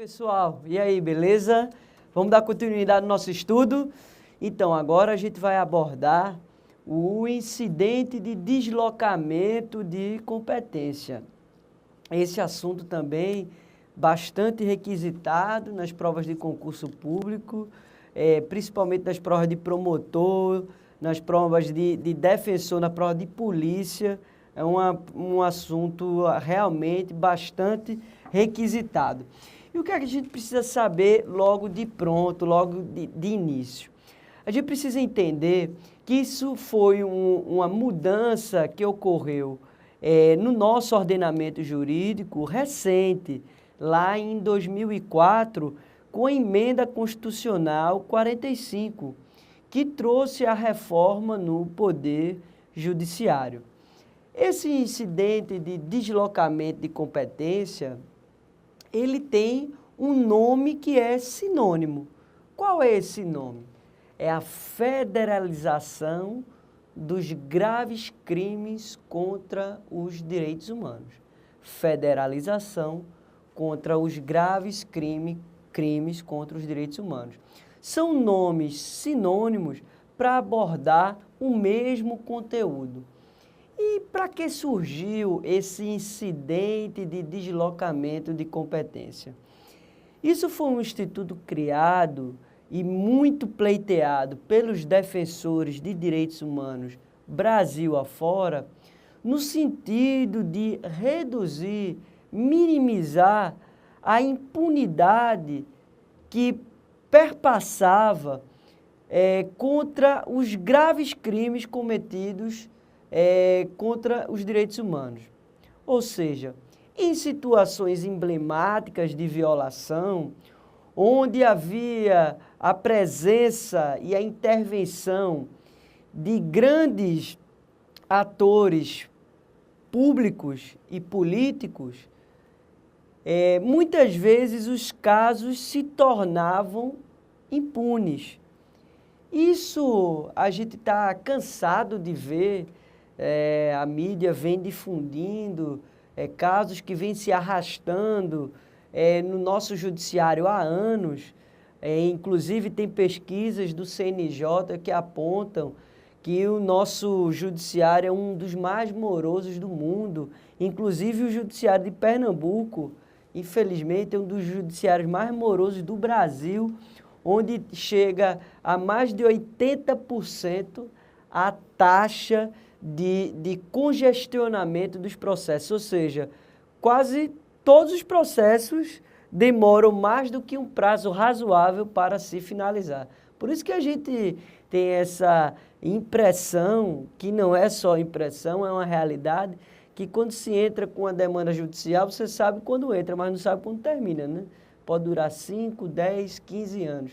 Pessoal, e aí, beleza? Vamos dar continuidade ao nosso estudo? Então, agora a gente vai abordar o incidente de deslocamento de competência. Esse assunto também bastante requisitado nas provas de concurso público, principalmente nas provas de promotor, nas provas de defensor, na prova de polícia. É um assunto realmente bastante requisitado. E o que é que a gente precisa saber logo de pronto, logo de início? A gente precisa entender que isso foi uma mudança que ocorreu no nosso ordenamento jurídico recente, lá em 2004, com a emenda constitucional 45, que trouxe a reforma no Poder Judiciário. Esse incidente de deslocamento de competência, ele tem um nome que é sinônimo. Qual é esse nome? É a federalização dos graves crimes contra os direitos humanos. Federalização contra os graves crimes contra os direitos humanos. São nomes sinônimos para abordar o mesmo conteúdo. E para que surgiu esse incidente de deslocamento de competência? Isso foi um instituto criado e muito pleiteado pelos defensores de direitos humanos Brasil afora, no sentido de reduzir, minimizar a impunidade que perpassava contra os graves crimes cometidos contra os direitos humanos. Ou seja, em situações emblemáticas de violação, onde havia a presença e a intervenção de grandes atores públicos e políticos, muitas vezes os casos se tornavam impunes. Isso a gente está cansado de ver, a mídia vem difundindo casos que vêm se arrastando no nosso judiciário há anos. Inclusive tem pesquisas do CNJ que apontam que o nosso judiciário é um dos mais morosos do mundo. Inclusive o judiciário de Pernambuco, infelizmente, é um dos judiciários mais morosos do Brasil, onde chega a mais de 80% a taxa de congestionamento dos processos, ou seja, quase todos os processos demoram mais do que um prazo razoável para se finalizar. Por isso que a gente tem essa impressão, que não é só impressão, é uma realidade, que quando se entra com a demanda judicial, você sabe quando entra, mas não sabe quando termina, né? Pode durar 5, 10, 15 anos.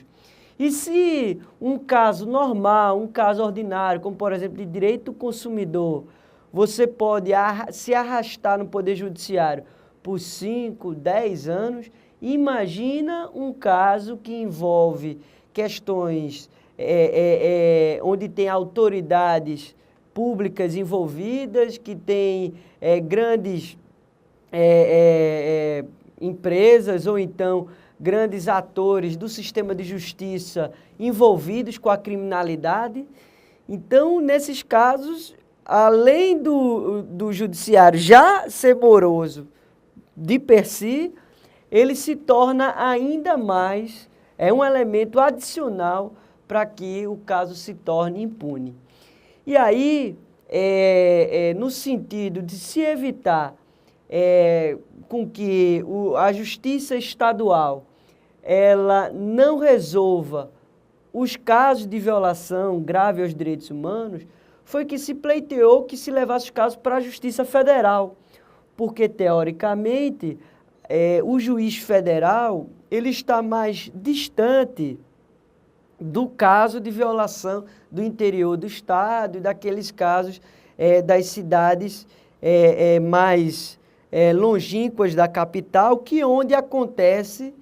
E se um caso normal, um caso ordinário, como por exemplo de direito do consumidor, você pode se arrastar no Poder Judiciário por 5, 10 anos, imagina um caso que envolve questões onde tem autoridades públicas envolvidas, que tem grandes empresas ou então grandes atores do sistema de justiça envolvidos com a criminalidade. Então, nesses casos, além do judiciário já ser moroso de per si, ele se torna ainda mais, um elemento adicional para que o caso se torne impune. E aí, no sentido de se evitar com que a justiça estadual ela não resolva os casos de violação grave aos direitos humanos, foi que se pleiteou que se levasse os casos para a Justiça Federal, porque, teoricamente, o juiz federal ele está mais distante do caso de violação do interior do estado e daqueles casos das cidades mais longínquas da capital, que onde acontece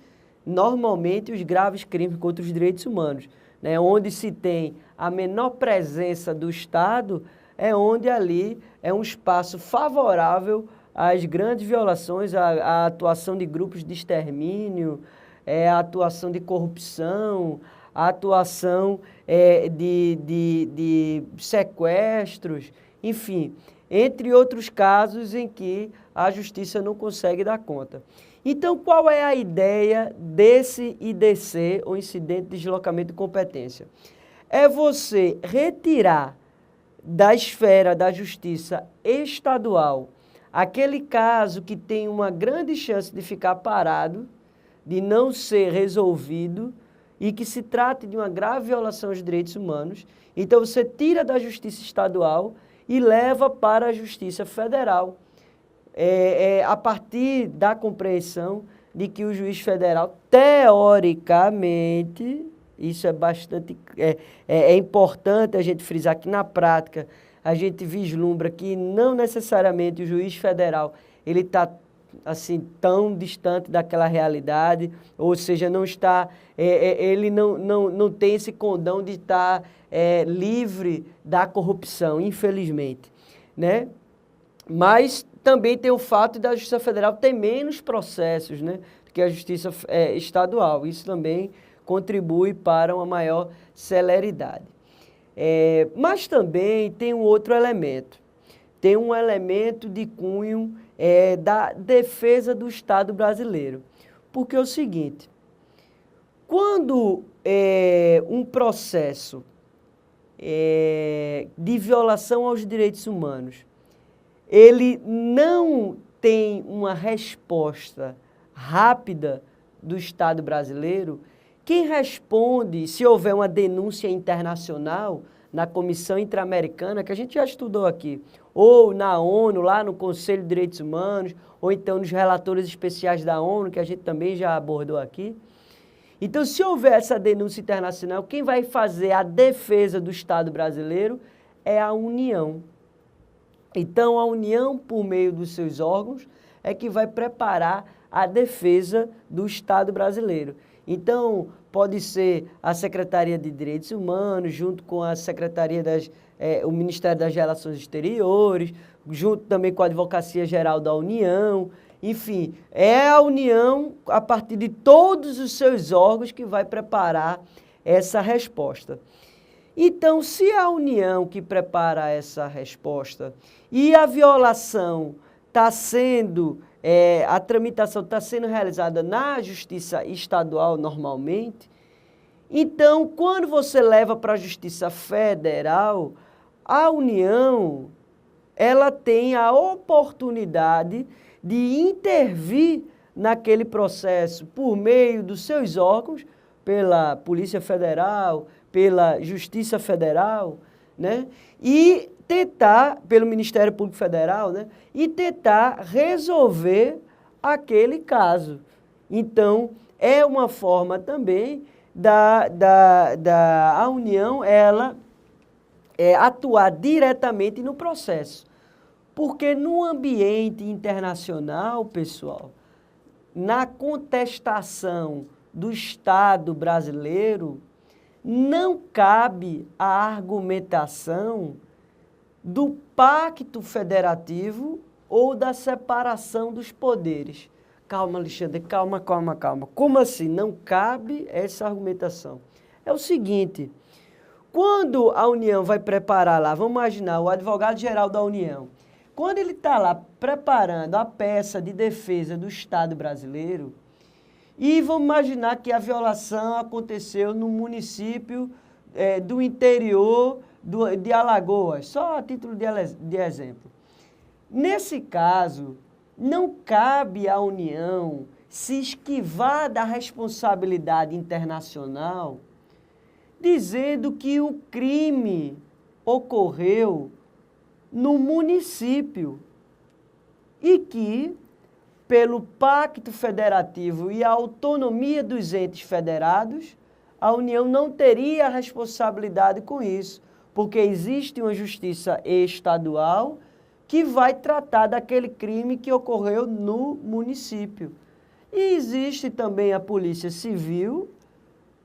normalmente os graves crimes contra os direitos humanos, né? Onde se tem a menor presença do Estado, é onde ali é um espaço favorável às grandes violações, à atuação de grupos de extermínio, a atuação de corrupção, a atuação de sequestros, enfim, entre outros casos em que a justiça não consegue dar conta. Então, qual é a ideia desse IDC, ou Incidente de Deslocamento de Competência? É você retirar da esfera da justiça estadual aquele caso que tem uma grande chance de ficar parado, de não ser resolvido e que se trate de uma grave violação aos direitos humanos. Então, você tira da justiça estadual e leva para a justiça federal, a partir da compreensão de que o juiz federal, teoricamente, isso é bastante importante a gente frisar que na prática a gente vislumbra que não necessariamente o juiz federal ele está assim tão distante daquela realidade, ou seja, não está, ele não tem esse condão de estar livre da corrupção, infelizmente, né? Mas também tem o fato da Justiça Federal ter menos processos, né, do que a Justiça Estadual. Isso também contribui para uma maior celeridade. Mas também tem um outro elemento. Tem um elemento de cunho da defesa do Estado brasileiro. Porque é o seguinte, quando um processo de violação aos direitos humanos ele não tem uma resposta rápida do Estado brasileiro, quem responde, se houver uma denúncia internacional na Comissão Interamericana, que a gente já estudou aqui, ou na ONU, lá no Conselho de Direitos Humanos, ou então nos relatores especiais da ONU, que a gente também já abordou aqui. Então, se houver essa denúncia internacional, quem vai fazer a defesa do Estado brasileiro é a União. Então, a União, por meio dos seus órgãos, é que vai preparar a defesa do Estado brasileiro. Então, pode ser a Secretaria de Direitos Humanos, junto com a Secretaria o Ministério das Relações Exteriores, junto também com a Advocacia Geral da União. Enfim, é a União, a partir de todos os seus órgãos, que vai preparar essa resposta. Então, se a União que prepara essa resposta e a violação está sendo, a tramitação está sendo realizada na Justiça Estadual normalmente, então, quando você leva para a Justiça Federal, a União, ela tem a oportunidade de intervir naquele processo por meio dos seus órgãos, pela Polícia Federal, pela Justiça Federal, né? E tentar, pelo Ministério Público Federal, né? E tentar resolver aquele caso. Então, é uma forma também a União, ela atuar diretamente no processo. Porque no ambiente internacional, pessoal, na contestação do Estado brasileiro, não cabe a argumentação do pacto federativo ou da separação dos poderes. Calma, Alexandre, calma. Como assim? Não cabe essa argumentação. É o seguinte, quando a União vai preparar lá, vamos imaginar, o advogado-geral da União, quando ele está lá preparando a peça de defesa do Estado brasileiro, e vamos imaginar que a violação aconteceu no município do interior de Alagoas, só a título de exemplo. Nesse caso, não cabe à União se esquivar da responsabilidade internacional, dizendo que o crime ocorreu no município e que, pelo Pacto Federativo e a autonomia dos entes federados, a União não teria responsabilidade com isso, porque existe uma justiça estadual que vai tratar daquele crime que ocorreu no município. E existe também a Polícia Civil,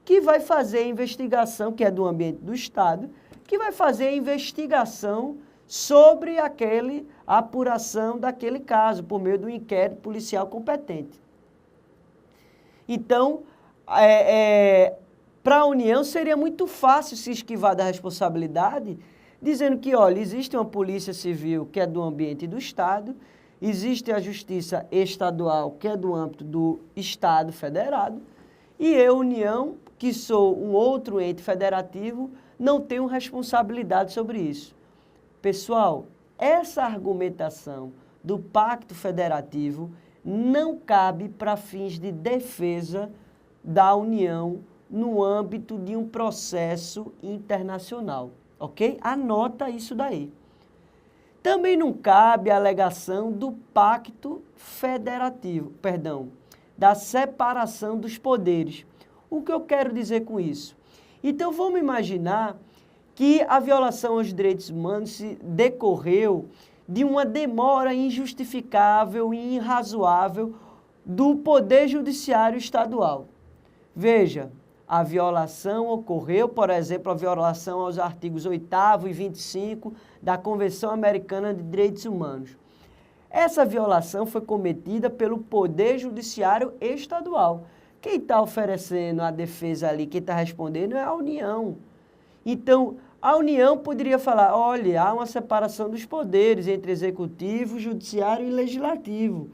que vai fazer a investigação, que é do ambiente do Estado, que vai fazer a investigação sobre a apuração daquele caso, por meio do inquérito policial competente. Então, para a União seria muito fácil se esquivar da responsabilidade, dizendo que, olha, existe uma polícia civil que é do ambiente do Estado, existe a justiça estadual que é do âmbito do Estado federado, e eu, União, que sou um outro ente federativo, não tenho responsabilidade sobre isso. Pessoal, essa argumentação do Pacto Federativo não cabe para fins de defesa da União no âmbito de um processo internacional, ok? Anota isso daí. Também não cabe a alegação do Pacto Federativo, da separação dos poderes. O que eu quero dizer com isso? Então, vamos imaginar que a violação aos direitos humanos se decorreu de uma demora injustificável e irrazoável do Poder Judiciário Estadual. Veja, a violação ocorreu, por exemplo, a violação aos artigos 8º e 25 da Convenção Americana de Direitos Humanos. Essa violação foi cometida pelo Poder Judiciário Estadual. Quem está oferecendo a defesa ali, quem está respondendo é a União. Então, a União poderia falar, olha, há uma separação dos poderes entre executivo, judiciário e legislativo.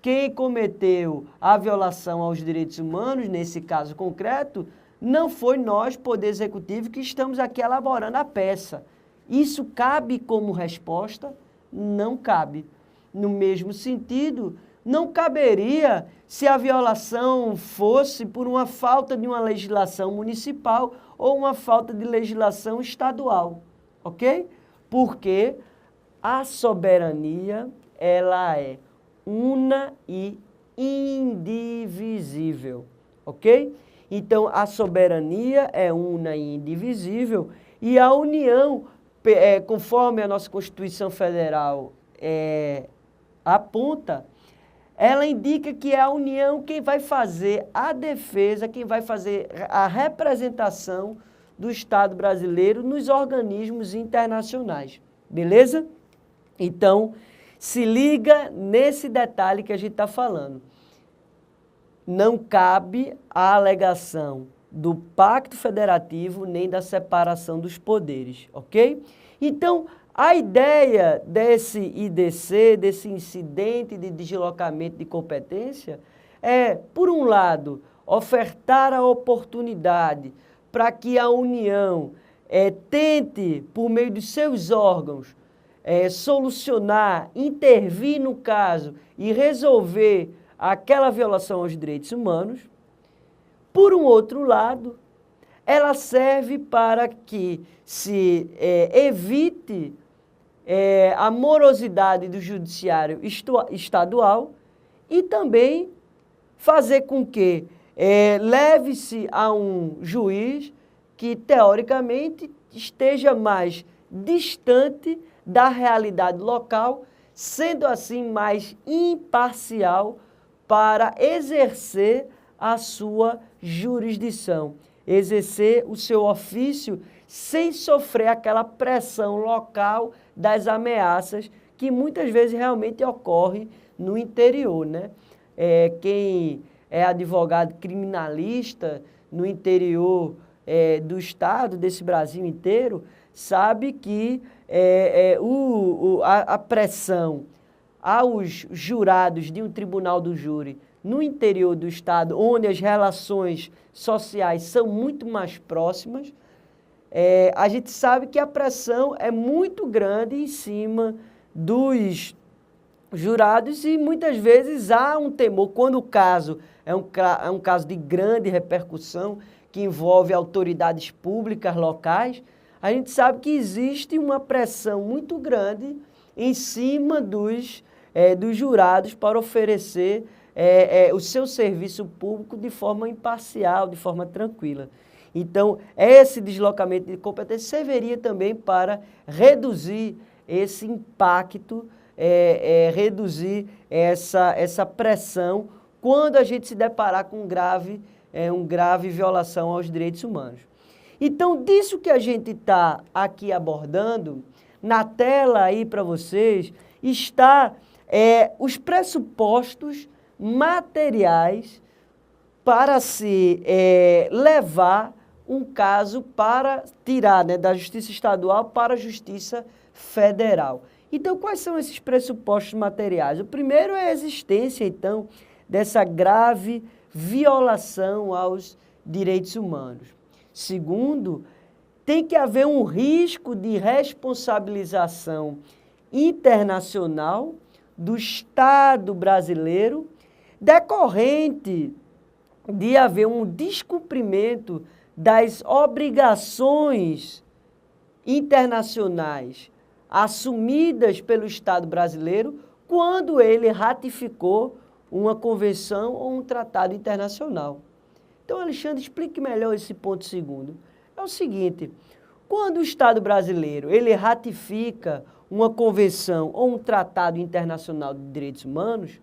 Quem cometeu a violação aos direitos humanos, nesse caso concreto, não foi nós, Poder Executivo, que estamos aqui elaborando a peça. Isso cabe como resposta? Não cabe. No mesmo sentido, não caberia se a violação fosse por uma falta de uma legislação municipal ou uma falta de legislação estadual, ok? Porque a soberania, ela é una e indivisível, ok? Então, a soberania é una e indivisível e a União, conforme a nossa Constituição Federal aponta, ela indica que é a União quem vai fazer a defesa, quem vai fazer a representação do Estado brasileiro nos organismos internacionais, beleza? Então, se liga nesse detalhe que a gente está falando. Não cabe a alegação do Pacto Federativo nem da separação dos poderes, ok? Então, a ideia desse IDC, desse incidente de deslocamento de competência, é, por um lado, ofertar a oportunidade para que a União tente, por meio de seus órgãos, solucionar, intervir no caso e resolver aquela violação aos direitos humanos. Por um outro lado, ela serve para que se evite a morosidade do judiciário estadual e também fazer com que leve-se a um juiz que, teoricamente, esteja mais distante da realidade local, sendo assim mais imparcial para exercer a sua jurisdição, exercer o seu ofício sem sofrer aquela pressão local das ameaças que muitas vezes realmente ocorre no interior, né? Quem é advogado criminalista no interior do estado, desse Brasil inteiro, sabe que a pressão aos jurados de um tribunal do júri no interior do estado, onde as relações sociais são muito mais próximas, a gente sabe que a pressão é muito grande em cima dos jurados e muitas vezes há um temor, quando o caso é um caso de grande repercussão, que envolve autoridades públicas locais, a gente sabe que existe uma pressão muito grande em cima dos jurados para oferecer o seu serviço público de forma imparcial, de forma tranquila. Então, esse deslocamento de competência serviria também para reduzir esse impacto, reduzir essa pressão quando a gente se deparar com uma grave violação aos direitos humanos. Então, disso que a gente está aqui abordando, na tela aí para vocês, está os pressupostos materiais para se levar um caso para tirar, né, da Justiça Estadual para a Justiça Federal. Então, quais são esses pressupostos materiais? O primeiro é a existência, então, dessa grave violação aos direitos humanos. Segundo, tem que haver um risco de responsabilização internacional do Estado brasileiro decorrente de haver um descumprimento das obrigações internacionais assumidas pelo Estado brasileiro quando ele ratificou uma convenção ou um tratado internacional. Então, Alexandre, explique melhor esse ponto segundo. É o seguinte, quando o Estado brasileiro ele ratifica uma convenção ou um tratado internacional de direitos humanos,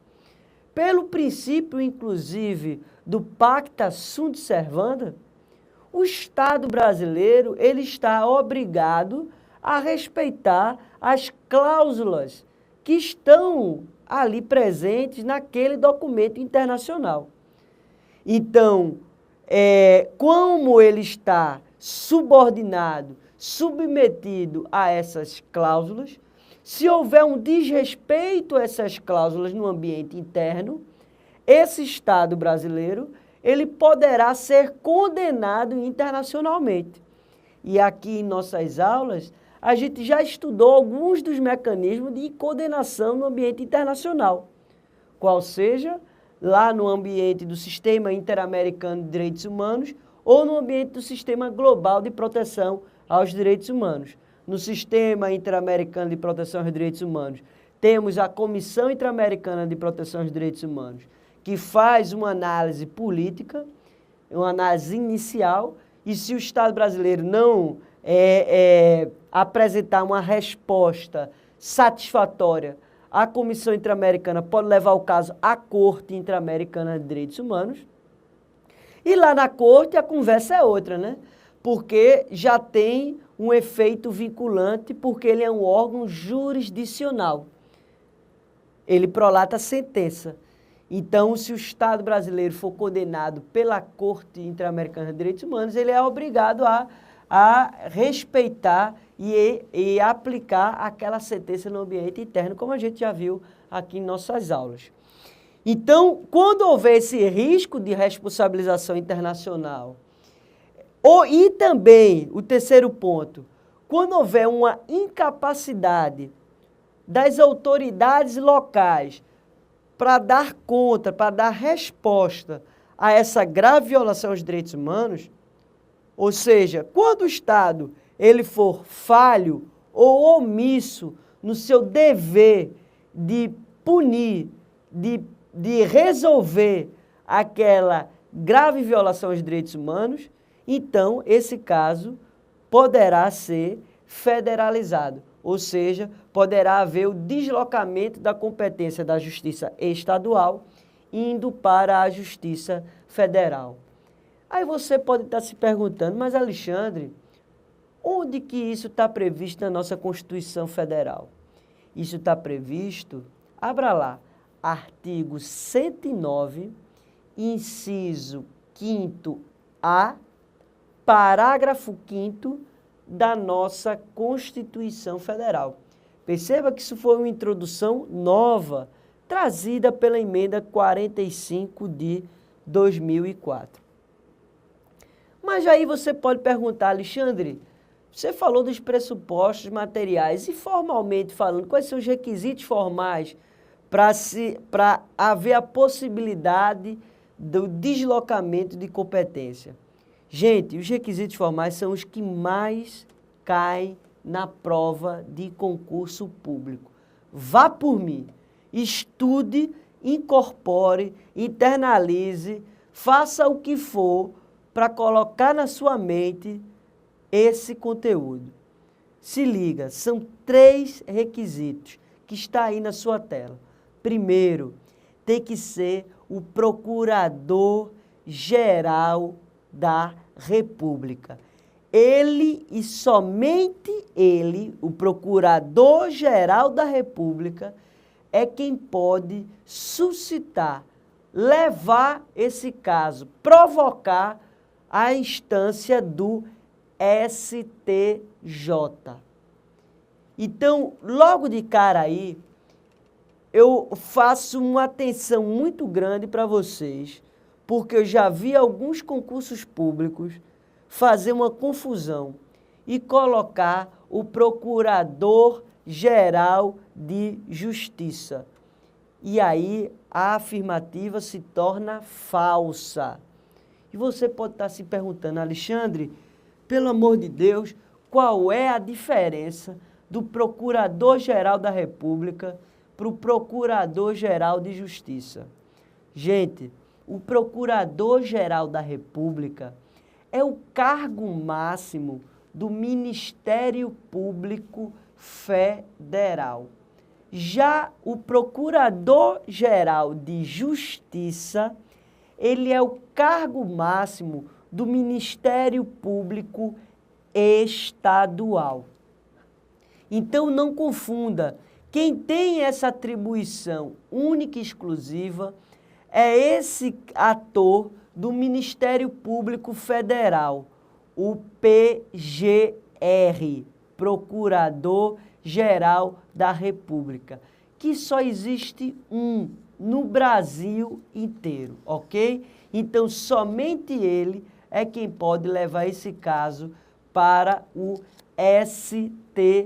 pelo princípio, inclusive, do Pacta Sunt Servanda, o Estado brasileiro ele está obrigado a respeitar as cláusulas que estão ali presentes naquele documento internacional. Então, como ele está subordinado, submetido a essas cláusulas, se houver um desrespeito a essas cláusulas no ambiente interno, esse Estado brasileiro ele poderá ser condenado internacionalmente. E aqui em nossas aulas, a gente já estudou alguns dos mecanismos de condenação no ambiente internacional, qual seja lá no ambiente do Sistema Interamericano de Direitos Humanos ou no ambiente do Sistema Global de Proteção aos Direitos Humanos. No Sistema Interamericano de Proteção aos Direitos Humanos, temos a Comissão Interamericana de Proteção aos Direitos Humanos, que faz uma análise política, uma análise inicial, e se o Estado brasileiro não apresentar uma resposta satisfatória, a Comissão Interamericana pode levar o caso à Corte Interamericana de Direitos Humanos. E lá na Corte a conversa é outra, né? Porque já tem um efeito vinculante, porque ele é um órgão jurisdicional. Ele prolata a sentença. Então, se o Estado brasileiro for condenado pela Corte Interamericana de Direitos Humanos, ele é obrigado a respeitar e aplicar aquela sentença no ambiente interno, como a gente já viu aqui em nossas aulas. Então, quando houver esse risco de responsabilização internacional, e também, o terceiro ponto, quando houver uma incapacidade das autoridades locais para dar conta, para dar resposta a essa grave violação aos direitos humanos, ou seja, quando o Estado ele for falho ou omisso no seu dever de punir, de resolver aquela grave violação aos direitos humanos, então esse caso poderá ser federalizado, ou seja, poderá haver o deslocamento da competência da Justiça Estadual indo para a Justiça Federal. Aí você pode estar se perguntando, mas Alexandre, onde que isso está previsto na nossa Constituição Federal? Isso está previsto, abra lá, artigo 109, inciso 5º-A, parágrafo 5º da nossa Constituição Federal. Perceba que isso foi uma introdução nova, trazida pela emenda 45 de 2004. Mas aí você pode perguntar, Alexandre, você falou dos pressupostos materiais e formalmente falando, quais são os requisitos formais para haver a possibilidade do deslocamento de competência? Gente, os requisitos formais são os que mais caem na prova de concurso público. Vá por mim, estude, incorpore, internalize, faça o que for para colocar na sua mente esse conteúdo. Se liga, são 3 requisitos que está aí na sua tela. Primeiro, tem que ser o Procurador-Geral da República. Ele e somente ele, o Procurador-Geral da República, é quem pode suscitar levar esse caso, provocar a instância do STJ. Então, logo de cara aí, eu faço uma atenção muito grande para vocês, porque eu já vi alguns concursos públicos fazer uma confusão e colocar o Procurador-Geral de Justiça. E aí a afirmativa se torna falsa. E você pode estar se perguntando, Alexandre, pelo amor de Deus, qual é a diferença do Procurador-Geral da República para o Procurador-Geral de Justiça? Gente, o Procurador-Geral da República é o cargo máximo do Ministério Público Federal. Já o Procurador-Geral de Justiça, ele é o cargo máximo do Ministério Público Estadual. Então, não confunda. Quem tem essa atribuição única e exclusiva é esse ator do Ministério Público Federal, o PGR, Procurador-Geral da República, que só existe um no Brasil inteiro, ok? Então, somente ele é quem pode levar esse caso para o STJ,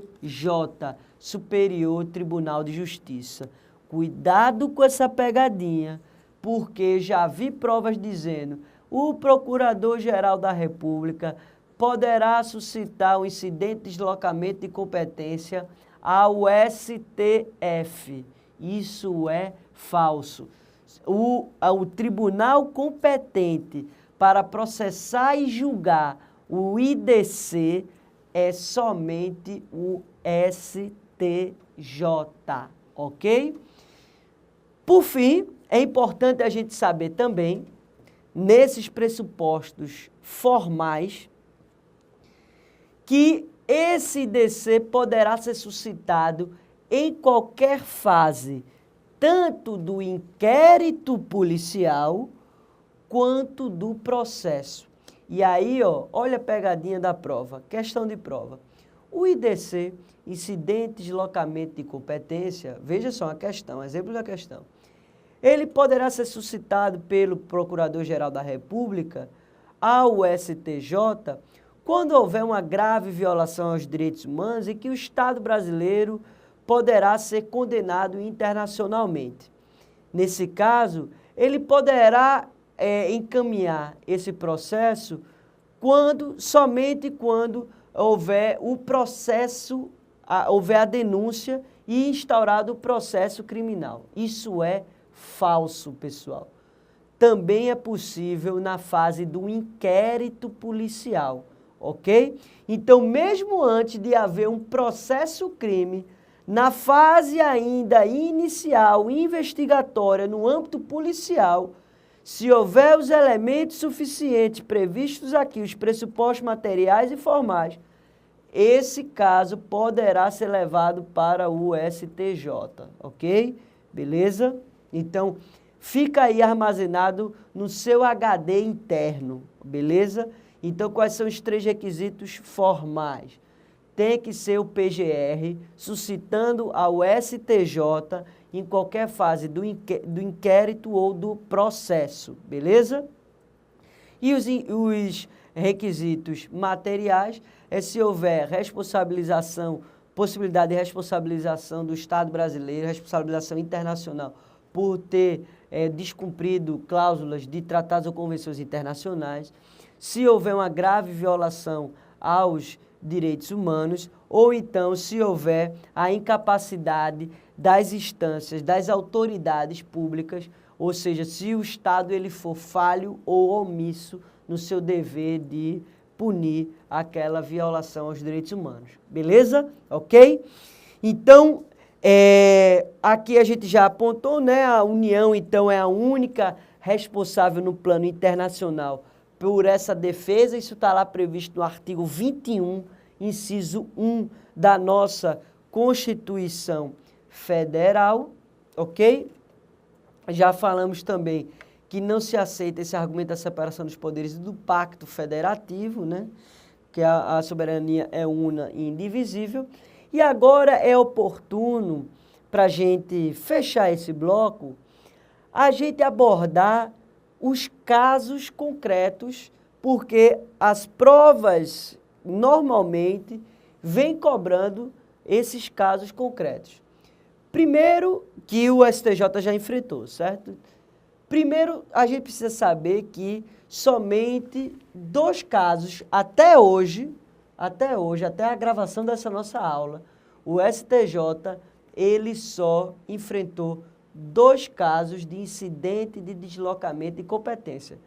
Superior Tribunal de Justiça. Cuidado com essa pegadinha, porque já vi provas dizendo o Procurador-Geral da República poderá suscitar um incidente de deslocamento de competência ao STF. Isso é falso. O tribunal competente para processar e julgar o IDC é somente o STJ, ok? Por fim, é importante a gente saber também, nesses pressupostos formais, que esse IDC poderá ser suscitado em qualquer fase, tanto do inquérito policial quanto do processo. E aí, olha a pegadinha da prova, questão de prova. O IDC, incidente de deslocamento de competência, veja só a questão, exemplo da questão. Ele poderá ser suscitado pelo Procurador-Geral da República ao STJ quando houver uma grave violação aos direitos humanos e que o Estado brasileiro poderá ser condenado internacionalmente. Nesse caso, ele poderá encaminhar esse processo somente quando houver o processo, houver a denúncia e instaurado o processo criminal. Isso é falso, pessoal. Também é possível na fase do inquérito policial, ok? Então, mesmo antes de haver um processo crime, na fase ainda inicial, investigatória, no âmbito policial, se houver os elementos suficientes previstos aqui, os pressupostos materiais e formais, esse caso poderá ser levado para o STJ, ok? Beleza? Então, fica aí armazenado no seu HD interno, beleza? Então, quais são os 3 requisitos formais? Tem que ser o PGR, suscitando ao STJ em qualquer fase do inquérito ou do processo, beleza? E os requisitos materiais é se houver responsabilização, possibilidade de responsabilização do Estado brasileiro, responsabilização internacional, por ter descumprido cláusulas de tratados ou convenções internacionais, se houver uma grave violação aos direitos humanos, ou então se houver a incapacidade das instâncias, das autoridades públicas, ou seja, se o Estado ele for falho ou omisso no seu dever de punir aquela violação aos direitos humanos. Beleza? Ok? Então, aqui a gente já apontou, né? A União, então, é a única responsável no plano internacional por essa defesa. Isso está lá previsto no artigo 21, inciso 1 da nossa Constituição Federal, ok? Já falamos também que não se aceita esse argumento da separação dos poderes e do pacto federativo, né? Que a soberania é una e indivisível. E agora é oportuno, para a gente fechar esse bloco, a gente abordar os casos concretos, porque as provas normalmente vêm cobrando esses casos concretos. Primeiro, que o STJ já enfrentou, certo? Primeiro, a gente precisa saber que somente 2 casos, até hoje, até a gravação dessa nossa aula, o STJ, ele só enfrentou 2 casos de incidente de deslocamento de competência,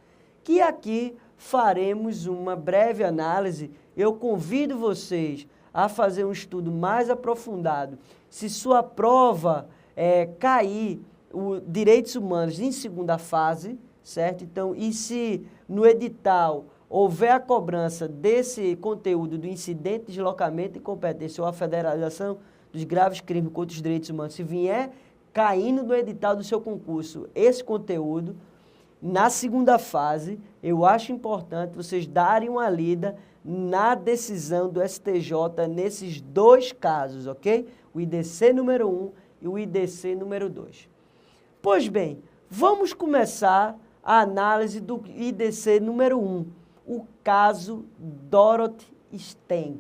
que aqui faremos uma breve análise. Eu convido vocês a fazer um estudo mais aprofundado. Se sua prova cair o direitos humanos em segunda fase, certo? Então, e se no edital houver a cobrança desse conteúdo do incidente de deslocamento de competência ou a federalização dos graves crimes contra os direitos humanos, se vier caindo no edital do seu concurso esse conteúdo, na segunda fase, eu acho importante vocês darem uma lida na decisão do STJ nesses 2 casos, ok? O IDC número 1 e o IDC número 2. Pois bem, vamos começar a análise do IDC número 1, o caso Dorothy Stang.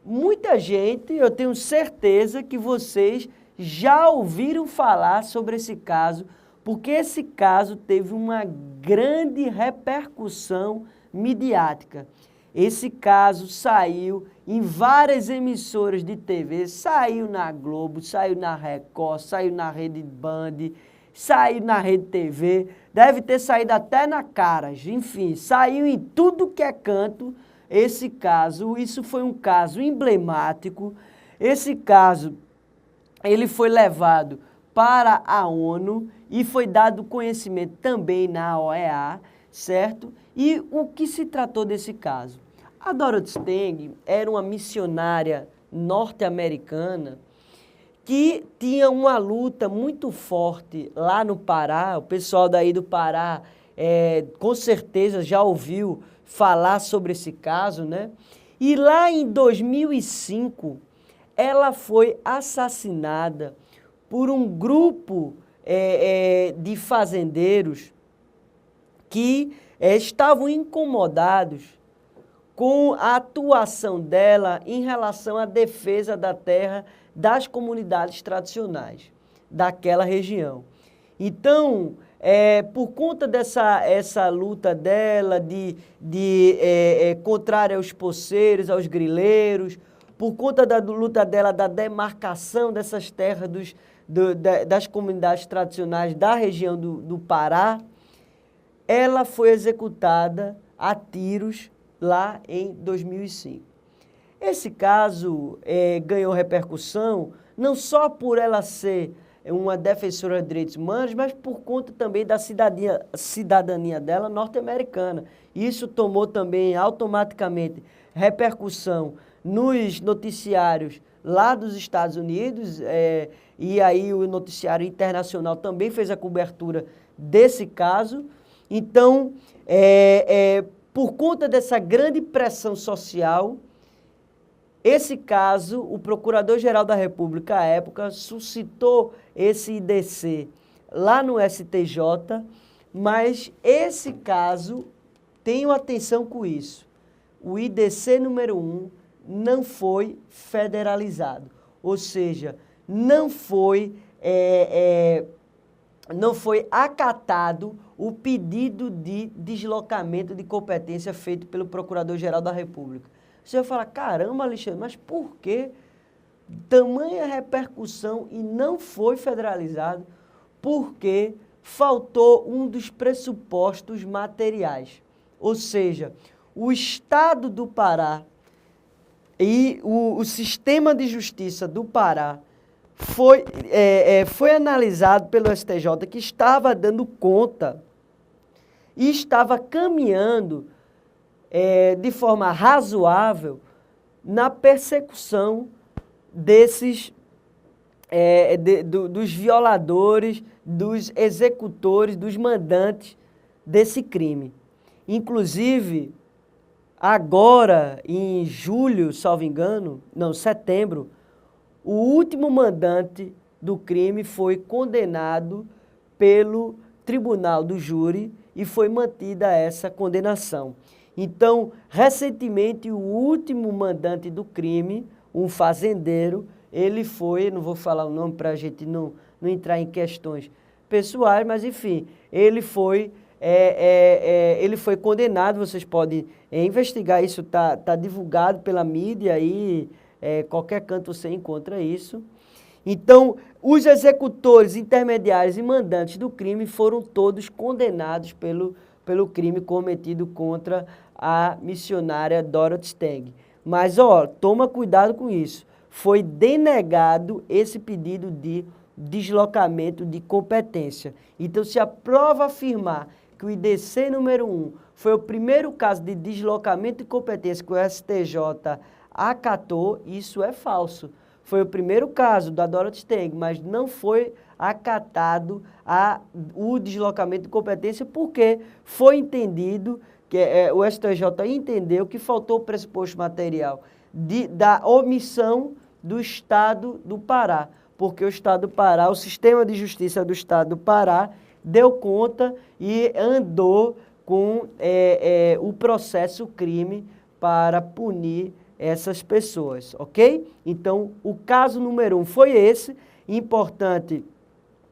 Muita gente, eu tenho certeza que vocês já ouviram falar sobre esse caso, porque esse caso teve uma grande repercussão midiática. Esse caso saiu em várias emissoras de TV, saiu na Globo, saiu na Record, saiu na Rede Band, saiu na Rede TV, deve ter saído até na Caras, enfim, saiu em tudo que é canto esse caso. Isso foi um caso emblemático. Esse caso, ele foi levado para a ONU e foi dado conhecimento também na OEA, certo? E o que se tratou desse caso? A Dorothy Stang era uma missionária norte-americana que tinha uma luta muito forte lá no Pará. O pessoal daí do Pará com certeza já ouviu falar sobre esse caso, né? E lá em 2005, ela foi assassinada por um grupo de fazendeiros que estavam incomodados com a atuação dela em relação à defesa da terra das comunidades tradicionais daquela região. Então, por conta essa luta dela contrária aos poceiros, aos grileiros, por conta da luta dela da demarcação dessas terras das comunidades tradicionais da região do Pará, ela foi executada a tiros lá em 2005. Esse caso ganhou repercussão não só por ela ser uma defensora de direitos humanos, mas por conta também da cidadania dela norte-americana. Isso tomou também automaticamente repercussão nos noticiários lá dos Estados Unidos, e aí o noticiário internacional também fez a cobertura desse caso. Então, por conta dessa grande pressão social, esse caso, o Procurador-Geral da República à época suscitou esse IDC lá no STJ, mas esse caso, tenham atenção com isso, o IDC número 1 não foi federalizado, ou seja, não foi acatado o pedido de deslocamento de competência feito pelo Procurador-Geral da República. Você vai falar, caramba, Alexandre, mas por que tamanha repercussão e não foi federalizado? Porque faltou um dos pressupostos materiais. Ou seja, o Estado do Pará e o sistema de justiça do Pará foi analisado pelo STJ que estava dando conta e estava caminhando de forma razoável na persecução dos violadores, dos executores, dos mandantes desse crime. Inclusive, agora, em julho, salvo engano, não, setembro, o último mandante do crime foi condenado pelo tribunal do júri e foi mantida essa condenação. Então, recentemente, o último mandante do crime, um fazendeiro, ele foi, não vou falar o nome para a gente não entrar em questões pessoais, mas enfim, ele foi condenado. Vocês podem investigar isso, tá divulgado pela mídia aí, qualquer canto você encontra isso. Então, os executores, intermediários e mandantes do crime foram todos condenados pelo crime cometido contra a missionária Dorothy Stang. Mas, toma cuidado com isso. Foi denegado esse pedido de deslocamento de competência. Então, se a prova afirmar que o IDC número 1 foi o primeiro caso de deslocamento de competência que o STJ acatou, isso é falso. Foi o primeiro caso da Dorothy Stang, mas não foi acatado o deslocamento de competência porque foi entendido, o STJ entendeu que faltou o pressuposto material da omissão do Estado do Pará, porque o Estado do Pará, o sistema de justiça do Estado do Pará, deu conta e andou com o processo crime para punir essas pessoas, ok? Então, o caso número 1 foi esse. Importante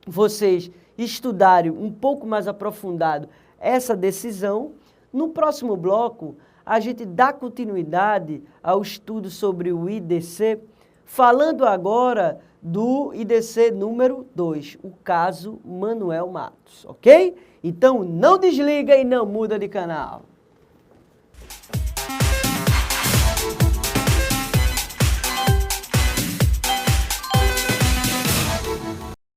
vocês estudarem um pouco mais aprofundado essa decisão. No próximo bloco, a gente dá continuidade ao estudo sobre o IDC, falando agora do IDC número 2, o caso Manuel Matos, ok? Então, não desliga e não muda de canal.